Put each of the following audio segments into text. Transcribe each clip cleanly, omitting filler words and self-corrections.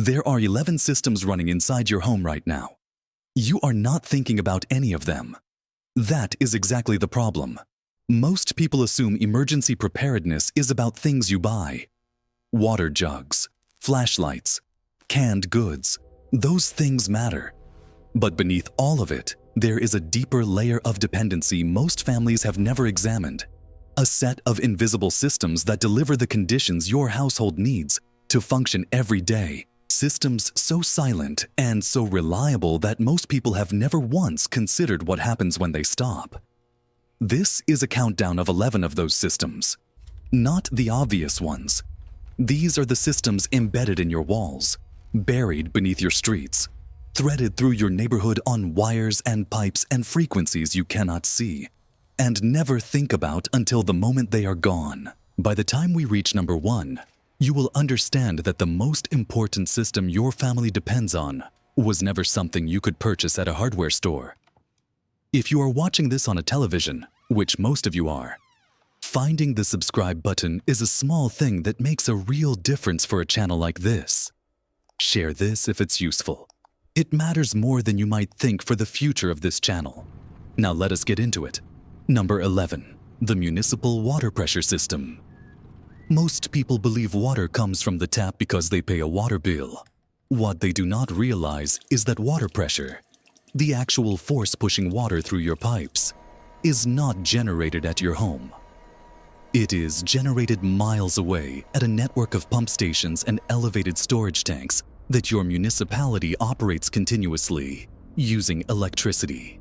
There are 11 systems running inside your home right now. You are not thinking about any of them. That is exactly the problem. Most people assume emergency preparedness is about things you buy. Water jugs, flashlights, canned goods. Those things matter. But beneath all of it, there is a deeper layer of dependency most families have never examined. A set of invisible systems that deliver the conditions your household needs to function every day. Systems so silent and so reliable that most people have never once considered what happens when they stop. This is a countdown of 11 of those systems. Not the obvious ones. These are the systems embedded in your walls, buried beneath your streets, threaded through your neighborhood on wires and pipes and frequencies you cannot see, and never think about until the moment they are gone. By the time we reach number 1, you will understand that the most important system your family depends on was never something you could purchase at a hardware store. If you are watching this on a television, which most of you are, finding the subscribe button is a small thing that makes a real difference for a channel like this. Share this if it's useful. It matters more than you might think for the future of this channel. Now let us get into it. Number 11. The Municipal Water Pressure System. Most people believe water comes from the tap because they pay a water bill. What they do not realize is that water pressure, the actual force pushing water through your pipes, is not generated at your home. It is generated miles away at a network of pump stations and elevated storage tanks that your municipality operates continuously, using electricity.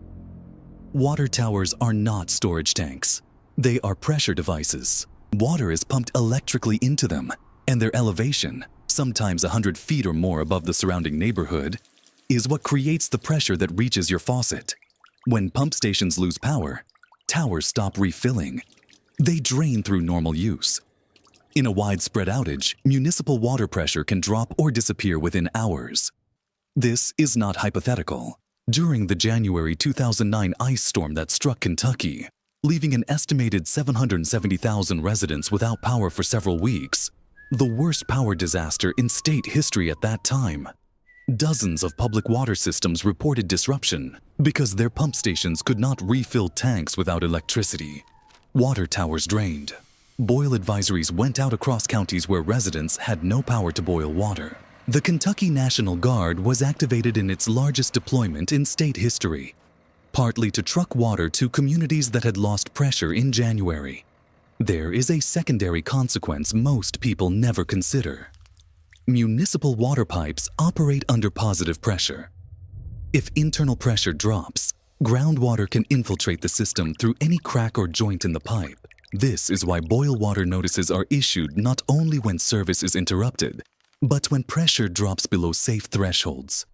Water towers are not storage tanks. They are pressure devices. Water is pumped electrically into them, and their elevation, sometimes 100 feet or more above the surrounding neighborhood, is what creates the pressure that reaches your faucet. When pump stations lose power, towers stop refilling. They drain through normal use. In a widespread outage, municipal water pressure can drop or disappear within hours. This is not hypothetical. During the January 2009 ice storm that struck Kentucky, leaving an estimated 770,000 residents without power for several weeks, the worst power disaster in state history at that time, dozens of public water systems reported disruption because their pump stations could not refill tanks without electricity. Water towers drained. Boil advisories went out across counties where residents had no power to boil water. The Kentucky National Guard was activated in its largest deployment in state history, partly to truck water to communities that had lost pressure in January. There is a secondary consequence most people never consider. Municipal water pipes operate under positive pressure. If internal pressure drops, groundwater can infiltrate the system through any crack or joint in the pipe. This is why boil water notices are issued not only when service is interrupted, but when pressure drops below safe thresholds.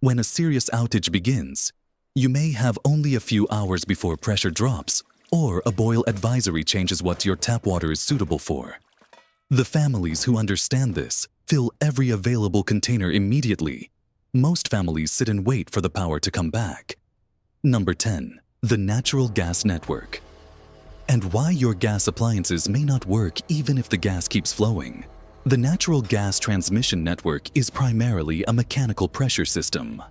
When a serious outage begins, you may have only a few hours before pressure drops, or a boil advisory changes what your tap water is suitable for. The families who understand this fill every available container immediately. Most families sit and wait for the power to come back. Number 10. The Natural Gas Network. And why your gas appliances may not work even if the gas keeps flowing. The natural gas transmission network is primarily a mechanical pressure system.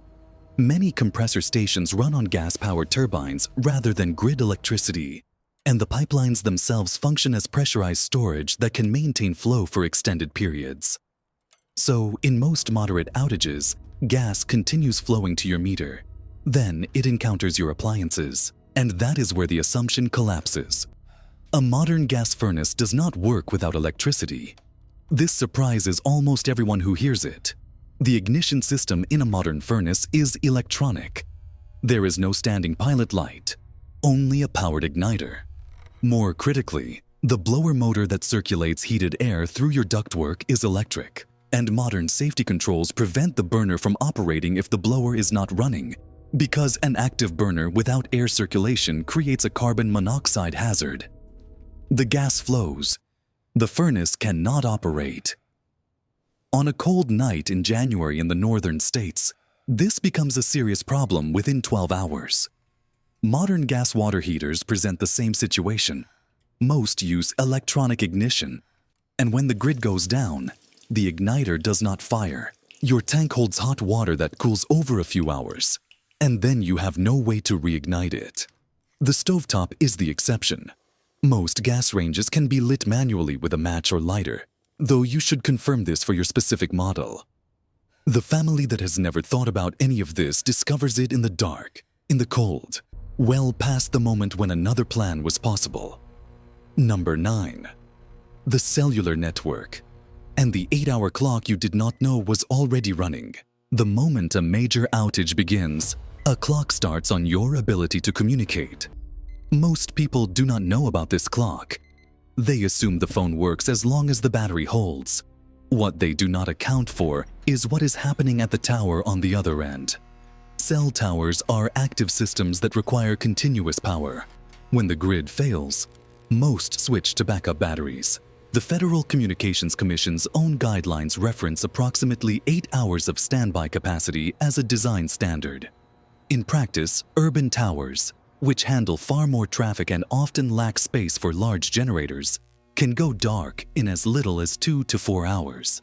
Many compressor stations run on gas-powered turbines rather than grid electricity, and the pipelines themselves function as pressurized storage that can maintain flow for extended periods. So, in most moderate outages, gas continues flowing to your meter. Then it encounters your appliances, and that is where the assumption collapses. A modern gas furnace does not work without electricity. This surprises almost everyone who hears it. The ignition system in a modern furnace is electronic. There is no standing pilot light, only a powered igniter. More critically, the blower motor that circulates heated air through your ductwork is electric, and modern safety controls prevent the burner from operating if the blower is not running, because an active burner without air circulation creates a carbon monoxide hazard. The gas flows. The furnace cannot operate. On a cold night in January in the northern states, this becomes a serious problem within 12 hours. Modern gas water heaters present the same situation. Most use electronic ignition, and when the grid goes down, the igniter does not fire. Your tank holds hot water that cools over a few hours, and then you have no way to reignite it. The stovetop is the exception. Most gas ranges can be lit manually with a match or lighter, though you should confirm this for your specific model. The family that has never thought about any of this discovers it in the dark, in the cold, well past the moment when another plan was possible. Number 9. The cellular network. And the 8-hour clock you did not know was already running. The moment a major outage begins, a clock starts on your ability to communicate. Most people do not know about this clock. They assume the phone works as long as the battery holds. What they do not account for is what is happening at the tower on the other end. Cell towers are active systems that require continuous power. When the grid fails, most switch to backup batteries. The Federal Communications Commission's own guidelines reference approximately 8 hours of standby capacity as a design standard. In practice, urban towers, which handle far more traffic and often lack space for large generators, can go dark in as little as 2 to 4 hours.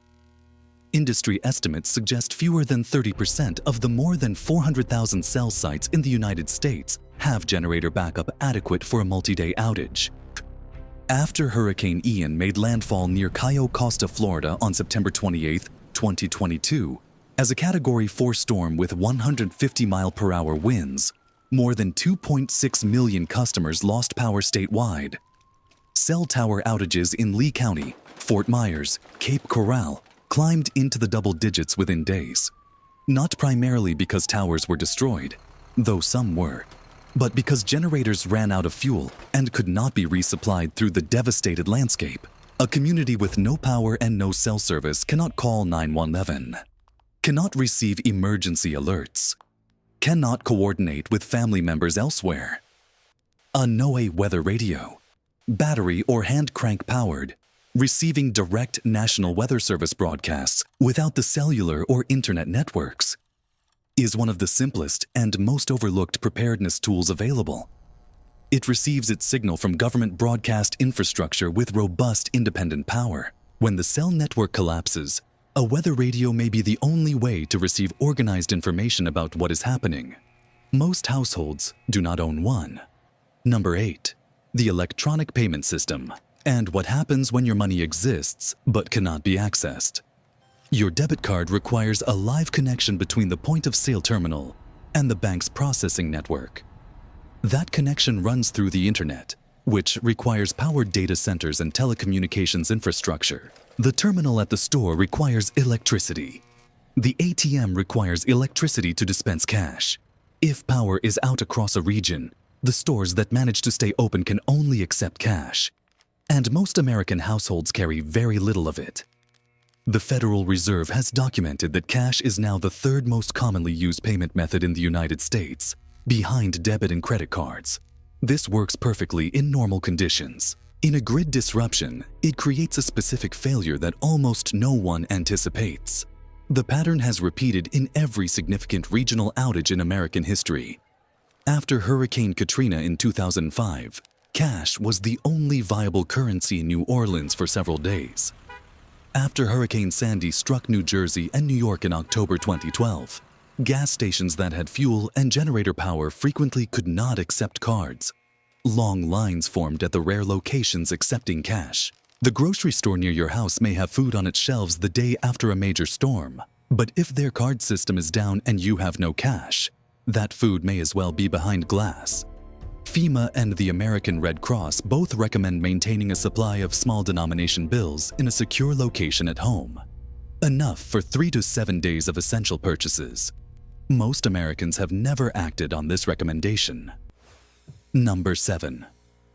Industry estimates suggest fewer than 30% of the more than 400,000 cell sites in the United States have generator backup adequate for a multi-day outage. After Hurricane Ian made landfall near Cayo Costa, Florida on September 28, 2022, as a Category 4 storm with 150-mile-per-hour winds, more than 2.6 million customers lost power statewide. Cell tower outages in Lee County, Fort Myers, Cape Coral climbed into the double digits within days. Not primarily because towers were destroyed, though some were, but because generators ran out of fuel and could not be resupplied through the devastated landscape. A community with no power and no cell service cannot call 911, cannot receive emergency alerts, cannot coordinate with family members elsewhere. A NOAA weather radio, battery or hand crank powered, receiving direct National Weather Service broadcasts without the cellular or internet networks, is one of the simplest and most overlooked preparedness tools available. It receives its signal from government broadcast infrastructure with robust independent power. When the cell network collapses, a weather radio may be the only way to receive organized information about what is happening. Most households do not own one. Number 8. The electronic payment system, and what happens when your money exists but cannot be accessed. Your debit card requires a live connection between the point-of-sale terminal and the bank's processing network. That connection runs through the internet, which requires powered data centers and telecommunications infrastructure. The terminal at the store requires electricity. The ATM requires electricity to dispense cash. If power is out across a region, the stores that manage to stay open can only accept cash. And most American households carry very little of it. The Federal Reserve has documented that cash is now the third most commonly used payment method in the United States, behind debit and credit cards. This works perfectly in normal conditions. In a grid disruption, it creates a specific failure that almost no one anticipates. The pattern has repeated in every significant regional outage in American history. After Hurricane Katrina in 2005, cash was the only viable currency in New Orleans for several days. After Hurricane Sandy struck New Jersey and New York in October 2012, gas stations that had fuel and generator power frequently could not accept cards. Long lines formed at the rare locations accepting cash. The grocery store near your house may have food on its shelves the day after a major storm, but if their card system is down and you have no cash, that food may as well be behind glass. FEMA and the American Red Cross both recommend maintaining a supply of small denomination bills in a secure location at home. Enough for 3 to 7 days of essential purchases. Most Americans have never acted on this recommendation. Number 7.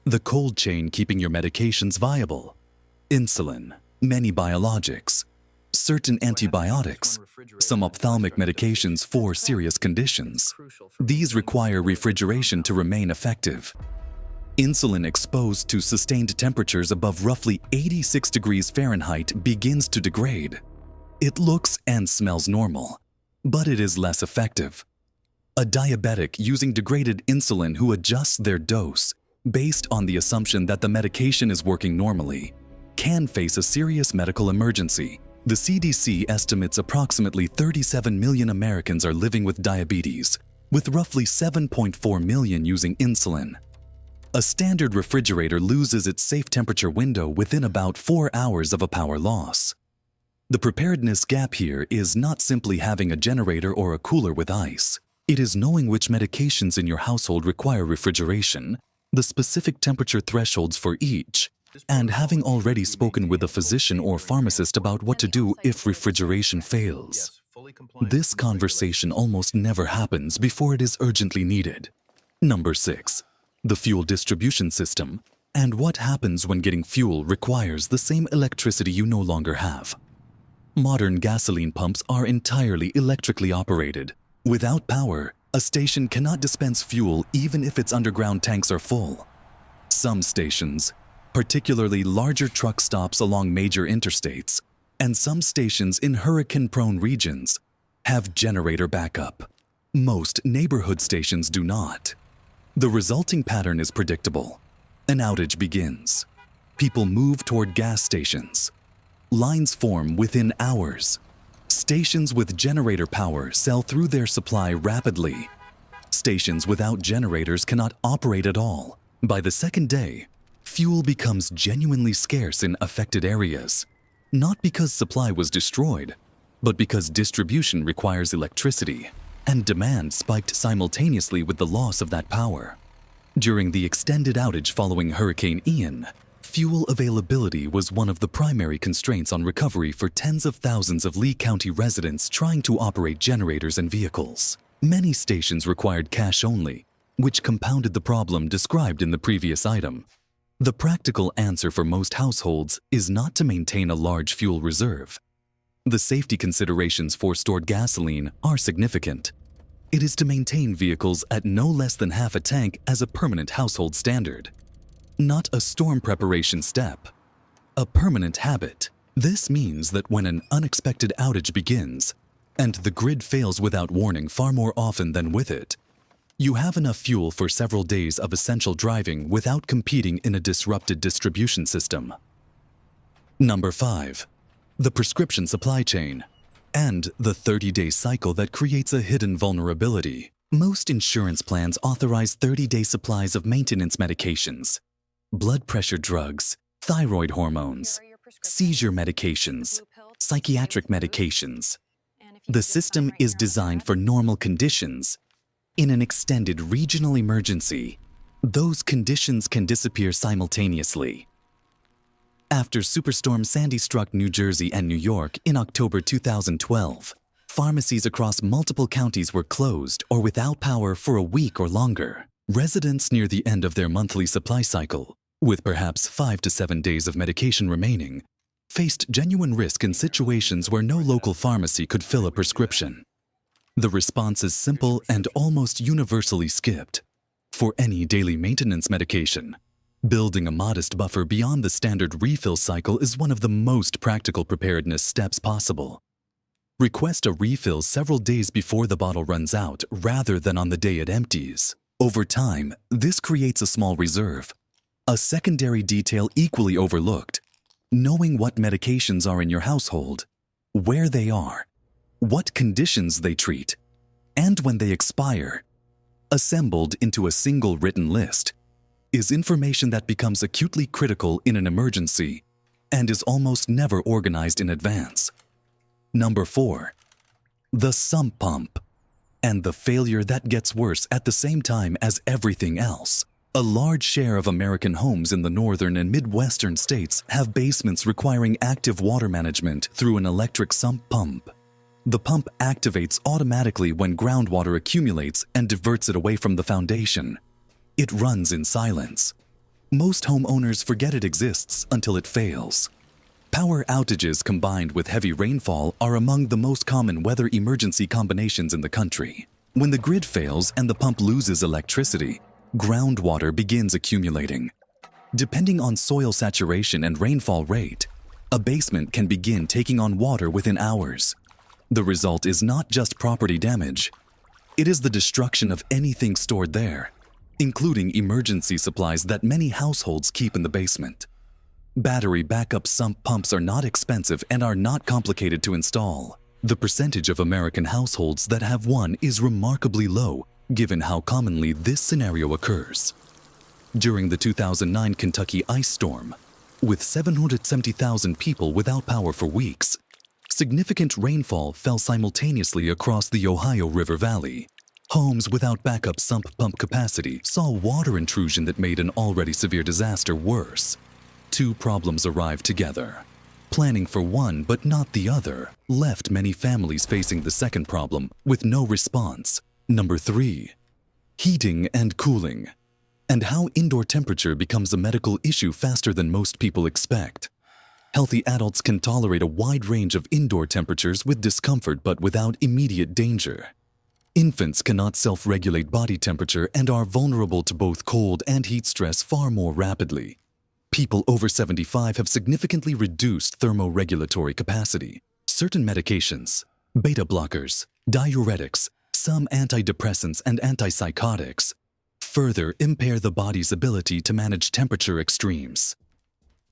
The cold chain keeping your medications viable. Insulin, many biologics, certain antibiotics, some ophthalmic medications for serious conditions. These require refrigeration to remain effective. Insulin exposed to sustained temperatures above roughly 86 degrees Fahrenheit begins to degrade. It looks and smells normal, but it is less effective. A diabetic using degraded insulin who adjusts their dose based on the assumption that the medication is working normally can face a serious medical emergency. The CDC estimates approximately 37 million Americans are living with diabetes, with roughly 7.4 million using insulin. A standard refrigerator loses its safe temperature window within about 4 hours of a power loss. The preparedness gap here is not simply having a generator or a cooler with ice. It is knowing which medications in your household require refrigeration, the specific temperature thresholds for each, and having already spoken with a physician or pharmacist about what to do if refrigeration fails. This conversation almost never happens before it is urgently needed. Number 6. The fuel distribution system, and what happens when getting fuel requires the same electricity you no longer have. Modern gasoline pumps are entirely electrically operated. Without power, a station cannot dispense fuel even if its underground tanks are full. Some stations, particularly larger truck stops along major interstates, and some stations in hurricane-prone regions, have generator backup. Most neighborhood stations do not. The resulting pattern is predictable. An outage begins. People move toward gas stations. Lines form within hours. Stations with generator power sell through their supply rapidly. Stations without generators cannot operate at all. By the second day, fuel becomes genuinely scarce in affected areas, not because supply was destroyed, but because distribution requires electricity, and demand spiked simultaneously with the loss of that power. During the extended outage following Hurricane Ian, fuel availability was one of the primary constraints on recovery for tens of thousands of Lee County residents trying to operate generators and vehicles. Many stations required cash only, which compounded the problem described in the previous item. The practical answer for most households is not to maintain a large fuel reserve. The safety considerations for stored gasoline are significant. It is to maintain vehicles at no less than half a tank as a permanent household standard. Not a storm preparation step, a permanent habit. This means that when an unexpected outage begins, and the grid fails without warning far more often than with it, you have enough fuel for several days of essential driving without competing in a disrupted distribution system. Number 5. The prescription supply chain, and the 30-day cycle that creates a hidden vulnerability. Most insurance plans authorize 30-day supplies of maintenance medications, blood pressure drugs, thyroid hormones, seizure medications, psychiatric medications. The system is designed for normal conditions. In an extended regional emergency, those conditions can disappear simultaneously. After Superstorm Sandy struck New Jersey and New York in October 2012, pharmacies across multiple counties were closed or without power for a week or longer. Residents near the end of their monthly supply cycle, with perhaps 5 to 7 days of medication remaining, faced genuine risk in situations where no local pharmacy could fill a prescription. The response is simple and almost universally skipped. For any daily maintenance medication, building a modest buffer beyond the standard refill cycle is one of the most practical preparedness steps possible. Request a refill several days before the bottle runs out rather than on the day it empties. Over time, this creates a small reserve. A secondary detail equally overlooked: knowing what medications are in your household, where they are, what conditions they treat, and when they expire, assembled into a single written list, is information that becomes acutely critical in an emergency and is almost never organized in advance. Number 4. The sump pump, and the failure that gets worse at the same time as everything else. A large share of American homes in the northern and midwestern states have basements requiring active water management through an electric sump pump. The pump activates automatically when groundwater accumulates and diverts it away from the foundation. It runs in silence. Most homeowners forget it exists until it fails. Power outages combined with heavy rainfall are among the most common weather emergency combinations in the country. When the grid fails and the pump loses electricity, groundwater begins accumulating. Depending on soil saturation and rainfall rate, a basement can begin taking on water within hours. The result is not just property damage. It is the destruction of anything stored there, including emergency supplies that many households keep in the basement. Battery backup sump pumps are not expensive and are not complicated to install. The percentage of American households that have one is remarkably low, given how commonly this scenario occurs. During the 2009 Kentucky ice storm, with 770,000 people without power for weeks, significant rainfall fell simultaneously across the Ohio River Valley. Homes without backup sump pump capacity saw water intrusion that made an already severe disaster worse. Two problems arrived together. Planning for one but not the other left many families facing the second problem with no response. Number 3. Heating and cooling, and how indoor temperature becomes a medical issue faster than most people expect. Healthy adults can tolerate a wide range of indoor temperatures with discomfort but without immediate danger. Infants cannot self-regulate body temperature and are vulnerable to both cold and heat stress far more rapidly. People over 75 have significantly reduced thermoregulatory capacity. Certain medications, beta blockers, diuretics, some antidepressants and antipsychotics further impair the body's ability to manage temperature extremes.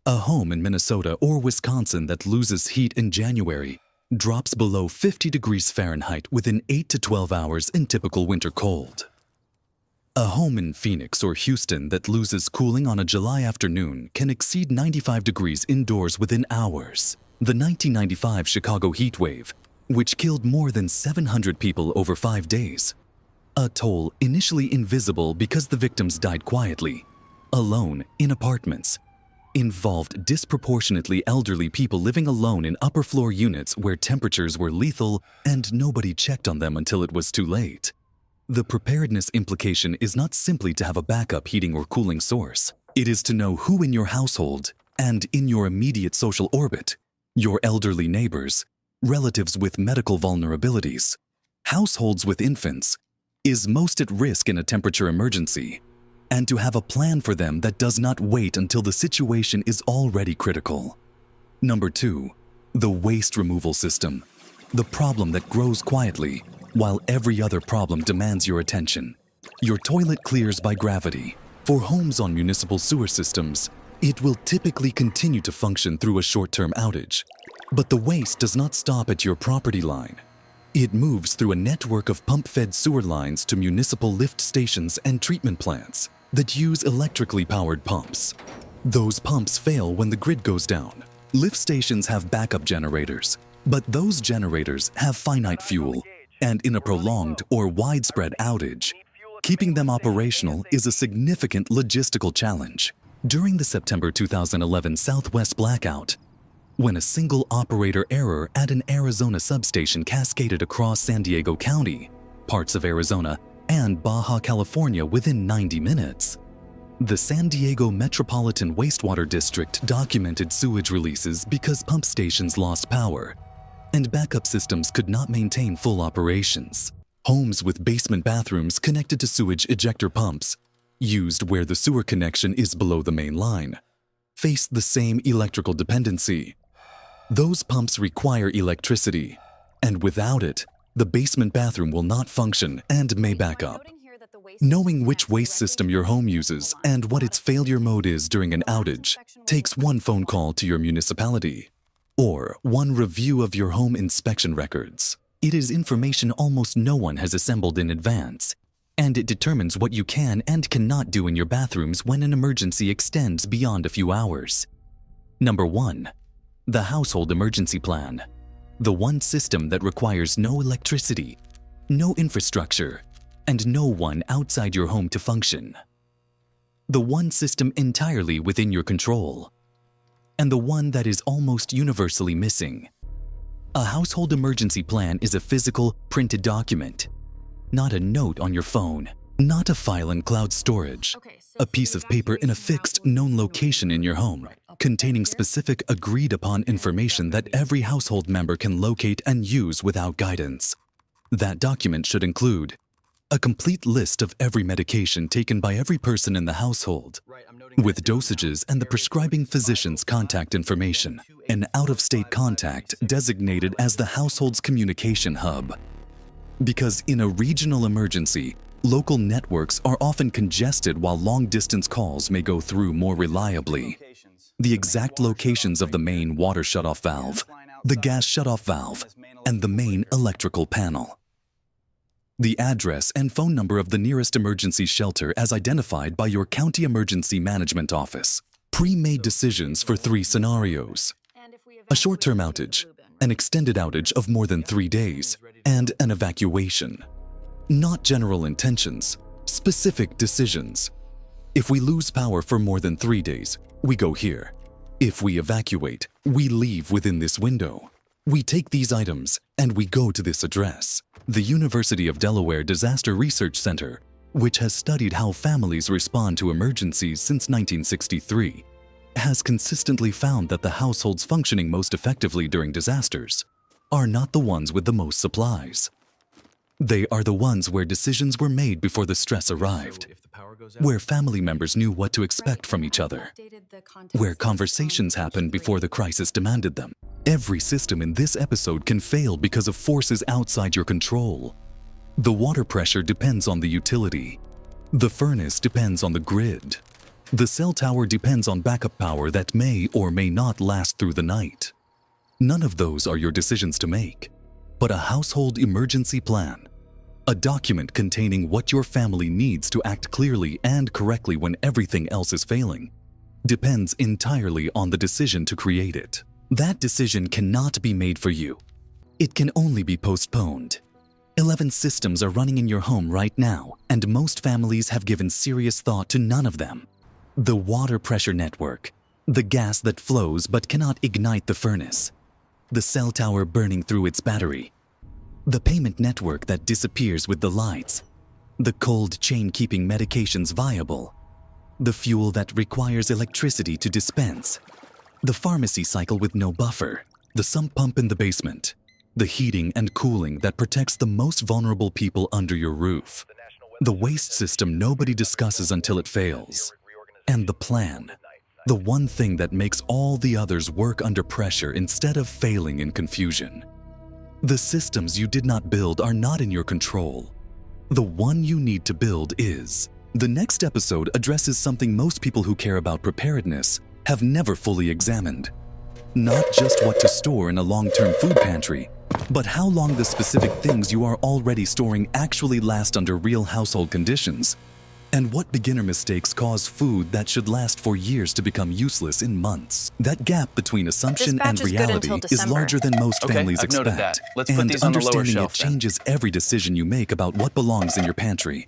A home in Minnesota or Wisconsin that loses heat in January drops below 50 degrees Fahrenheit within 8 to 12 hours in typical winter cold. A home in Phoenix or Houston that loses cooling on a July afternoon can exceed 95 degrees indoors within hours. The 1995 Chicago heat wave, which killed more than 700 people over 5 days. A toll initially invisible because the victims died quietly, alone in apartments, involved disproportionately elderly people living alone in upper-floor units where temperatures were lethal and nobody checked on them until it was too late. The preparedness implication is not simply to have a backup heating or cooling source. It is to know who in your household and in your immediate social orbit, your elderly neighbors, relatives with medical vulnerabilities, households with infants, is most at risk in a temperature emergency, and to have a plan for them that does not wait until the situation is already critical. Number 2, the waste removal system, the problem that grows quietly while every other problem demands your attention. Your toilet clears by gravity. For homes on municipal sewer systems, it will typically continue to function through a short-term outage. But the waste does not stop at your property line. It moves through a network of pump-fed sewer lines to municipal lift stations and treatment plants that use electrically powered pumps. Those pumps fail when the grid goes down. Lift stations have backup generators, but those generators have finite fuel, and in a prolonged or widespread outage, keeping them operational is a significant logistical challenge. During the September 2011 Southwest blackout, when a single operator error at an Arizona substation cascaded across San Diego County, parts of Arizona, and Baja California within 90 minutes, the San Diego Metropolitan Wastewater District documented sewage releases because pump stations lost power, and backup systems could not maintain full operations. Homes with basement bathrooms connected to sewage ejector pumps, used where the sewer connection is below the main line, face the same electrical dependency. Those pumps require electricity, and without it, the basement bathroom will not function and may back up. Knowing which waste system your home uses and what its failure mode is during an outage takes one phone call to your municipality, or one review of your home inspection records. It is information almost no one has assembled in advance, and it determines what you can and cannot do in your bathrooms when an emergency extends beyond a few hours. Number 1. The Household Emergency Plan. The one system that requires no electricity, no infrastructure, and no one outside your home to function. The one system entirely within your control. And the one that is almost universally missing. A household emergency plan is a physical, printed document, not a note on your phone, not a file in cloud storage, a piece of paper in a fixed, known location in your home, containing specific, agreed-upon information that every household member can locate and use without guidance. That document should include a complete list of every medication taken by every person in the household, with dosages and the prescribing physician's contact information, an out-of-state contact designated as the household's communication hub. Because in a regional emergency, local networks are often congested while long-distance calls may go through more reliably. the exact locations of the main water shutoff valve, the gas shutoff valve, and the main electrical panel. The address and phone number of the nearest emergency shelter as identified by your county emergency management office. Pre-made decisions for 3 scenarios: a short-term outage, an extended outage of more than 3 days, and an evacuation. Not general intentions, specific decisions. If we lose power for more than 3 days, we go here. If we evacuate, we leave within this window. We take these items and we go to this address. The University of Delaware Disaster Research Center, which has studied how families respond to emergencies since 1963, has consistently found that the households functioning most effectively during disasters are not the ones with the most supplies. They are the ones where decisions were made before the stress arrived, where family members knew what to expect from each other, where conversations happened before the crisis demanded them. Every system in this episode can fail because of forces outside your control. The water pressure depends on the utility. The furnace depends on the grid. The cell tower depends on backup power that may or may not last through the night. None of those are your decisions to make, but a household emergency plan, a document containing what your family needs to act clearly and correctly when everything else is failing, depends entirely on the decision to create it. That decision cannot be made for you. It can only be postponed. 11 systems are running in your home right now, and most families have given serious thought to none of them. The water pressure network, the gas that flows but cannot ignite the furnace, the cell tower burning through its battery, the payment network that disappears with the lights, the cold chain keeping medications viable, the fuel that requires electricity to dispense, the pharmacy cycle with no buffer, the sump pump in the basement, the heating and cooling that protects the most vulnerable people under your roof, the waste system nobody discusses until it fails, and the plan, the one thing that makes all the others work under pressure instead of failing in confusion. The systems you did not build are not in your control. The one you need to build is. The next episode addresses something most people who care about preparedness have never fully examined. Not just what to store in a long-term food pantry, but how long the specific things you are already storing actually last under real household conditions, and what beginner mistakes cause food that should last for years to become useless in months. That gap between assumption and reality is larger than most families I've noted that. expect, Let's put and these on the lower understanding shelf it then. changes every decision you make about what belongs in your pantry.